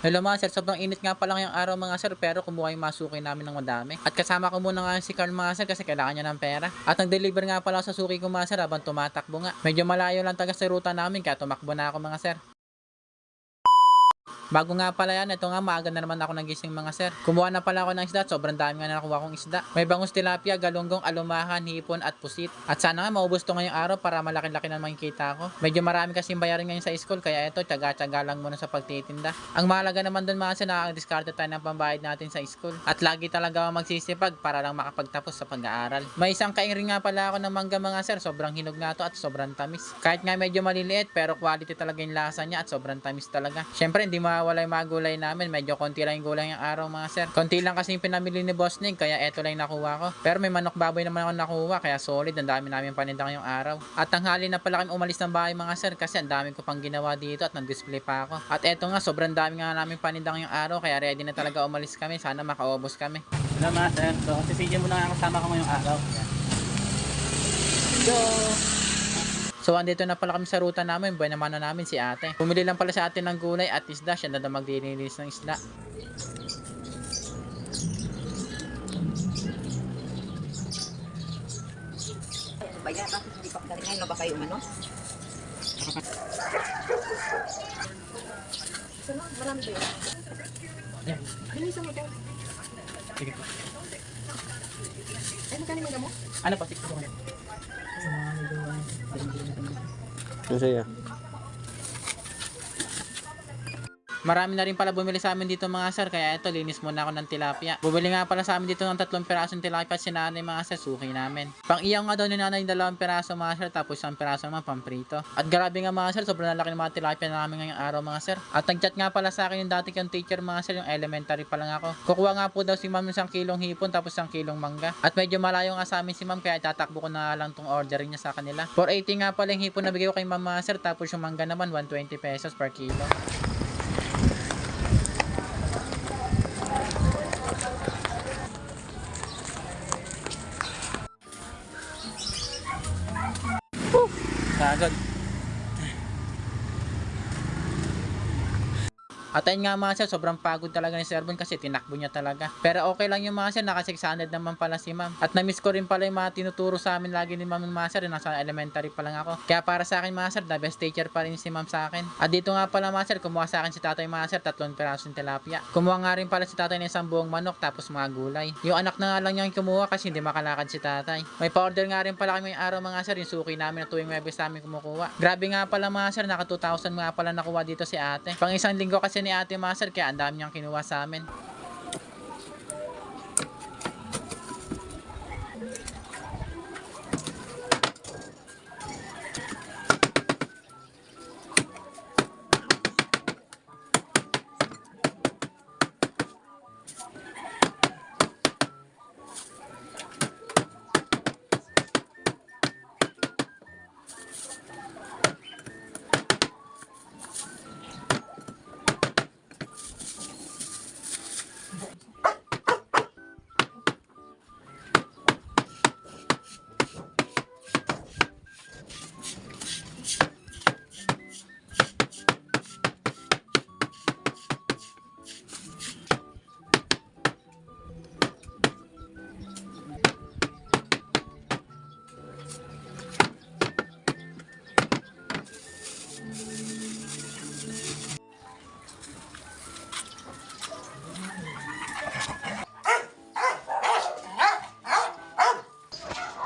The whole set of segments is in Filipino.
Hello mga sir, sobrang init nga pala ngayong araw mga sir, pero kumuha yung masuki namin ng madami. At kasama ko muna nga si Carl mga sir kasi kailangan niya ng pera. At nag-deliver nga pala ako sa suki ko mga sir habang tumatakbo nga. Medyo malayo lang taga sa ruta namin kaya tumakbo na ako mga sir. Bago nga pala yan, ito nga maaga na naman ako nagising mga sir. Kumuha na pala ako ng isda at sobrang dami nga na nakuha kong isda. May bangus tilapia, galunggong, alumahan, hipon at pusit. At sana nga maubos to ngayong araw para malaki-laki na makikita ko. Medyo marami kasing bayarin ngayon sa school kaya ito tsaga-tsaga lang muna sa pagtitinda. Ang mahalaga naman dun mga sir, nakaka-discard tayo ng pambayad natin sa school. At lagi talaga ako magsisipag para lang makapagtapos sa pag-aaral. May isang kaingring nga pala ako ng mangga mga sir, sobrang hinog nga to at sobrang tamis. Kahit nga medyo maliliit pero quality talaga yung lasa niya at sobrang tamis talaga. Syempre hindi mawawala yung mga gulay namin, medyo konti lang yung gulay yung araw mga sir. Konti lang kasi yung pinamili ni Boss Nick kaya eto lang yung nakuha ko. Pero may manok baboy naman ako nakuha kaya solid, ang dami namin paninda ngayong araw. At tanghali na pala kami umalis ng bahay mga sir kasi ang dami ko pang ginawa dito at nag-display pa ako. At eto nga sobrang dami nga namin paninda ngayong araw kaya ready na talaga umalis kami, sana makaubos kami. Hello mga sir, so si CJ muna nga kasama ko ngayong araw. Go! So andito na pala kami sa ruta namin, buhay naman na namin si ate. Bumili lang pala sa atin ng gulay at isda, siya na daw magdilinis ng isda. Baya, bakit hindi pa kadaling ngayon? Ba kayo umano? Sana, marami ba yun? Yan. Bilisan mo daw. Sige. Ay, magkano yung mo? Ano pa? 6 ko Ano sa'yo? Marami na rin pala bumili sa amin dito mga sir, kaya ito linis muna ako ng tilapia. Bumili nga pala sa amin dito ng 3 pirasong tilapia at si nanay mga sir, suki namin. Pang iyaw nga daw ni nanay 2 piraso mga sir, tapos 1 piraso naman pamprito. At grabe nga mga sir, sobrang laki ng mga tilapia namin ngayong araw mga sir. At nag-chat nga pala sa akin yung dati kong teacher mga sir, yung elementary pa lang ako. Kukuha nga po daw si ma'am ng 1 kilong hipon tapos 1 kilong mangga. At medyo malayo nga sa amin si ma'am kaya tatakbo ko na lang tong ordering niya sa kanila. 480 nga pala yung hipon na bigay ko kay ma'am mga sir, tapos yung mangga naman 120 pesos per kilo. Kagad. At ayun nga mga sir, sobrang pagod talaga ni Sir Bon kasi tinakbo niya talaga. Pero okay lang yung mga sir, naka 600 naman pala si ma'am. At na-miss ko rin pala yung mga tinuturo sa amin lagi ni ma'am ng mga sir, nasa elementary pa lang ako. Kaya para sa akin mga sir, the best teacher pa rin si ma'am sa akin. At dito nga pala mga sir, kumuha sa akin si tatay mga sir, 3 pirasong tilapia. Kumuha nga rin pala si tatay ng 1 buong manok tapos mga gulay. Yung anak na nga lang niyang kumuha kasi hindi makalakad si tatay. May pa-order nga rin pala kami araw mga sir, yung suki namin na tuwing Webes namin kumukuha. Grabe nga pala mga sir, naka 2,000 nga pala nakuha dito si ate. Pang isang linggo kasi ni ate mga sir, kaya ang dami niyang kinuha sa amin.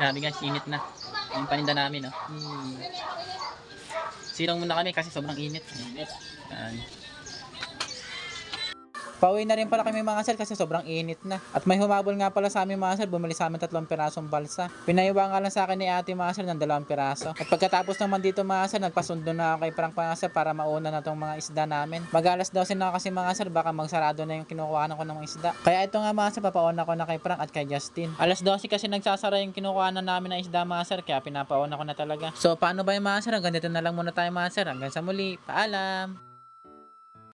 Grabe guys, init na. Yung paninda namin, no? Silong muna kami kasi sobrang init. Yan. Pauwi na rin pala kami mga sir kasi sobrang init na. At may humabol nga pala sa amin mga sir, bumili sa amin 3 pirasong balsa. Pinayuwa nga lang sa akin ni ate mga sir ng 2 piraso. At pagkatapos naman dito mga sir, nagpasundo na ako kay Frank mga sir para mauna na tong mga isda namin. Mag-alas 12 na kasi mga sir, baka magsarado na yung kinukuhanan ko ng mga isda. Kaya ito nga mga sir, papauna ko na kay Frank at kay Justin. Alas 12 kasi nagsasara yung kinukuhanan namin ng isda mga sir, kaya pinapauna ko na talaga. So paano ba yung mga sir? Hanggang dito na lang muna tayo mga sir. Hanggang sa muli, paalam!